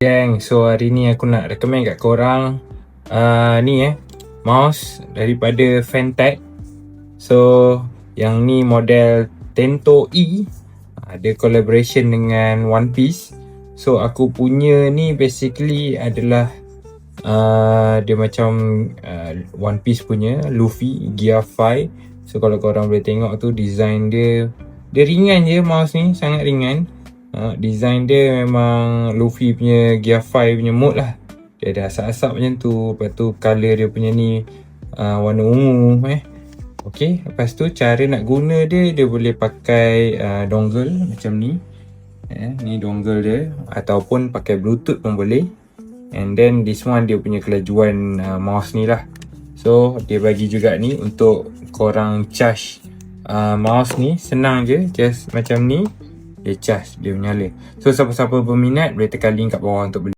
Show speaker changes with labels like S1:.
S1: Gang, so hari ni aku nak recommend kat korang mouse daripada Fantech. So yang ni model Tento E, ada collaboration dengan One Piece. So aku punya ni basically adalah dia macam One Piece punya Luffy Gear 5. So kalau korang boleh tengok tu design dia ringan je, mouse ni sangat ringan. Design dia memang Luffy punya Gear 5 punya mode lah. Dia ada asap-asap macam tu. Lepas tu colour dia punya ni warna ungu Okay, lepas tu cara nak guna dia, dia boleh pakai dongle macam ni. Ni dongle dia, ataupun pakai bluetooth pun boleh. And then this one dia punya kelajuan mouse ni lah. So dia bagi juga ni untuk korang charge mouse ni. Senang je, just macam ni dia charge, dia menyala. So siapa-siapa berminat boleh tekan link kat bawah untuk beli.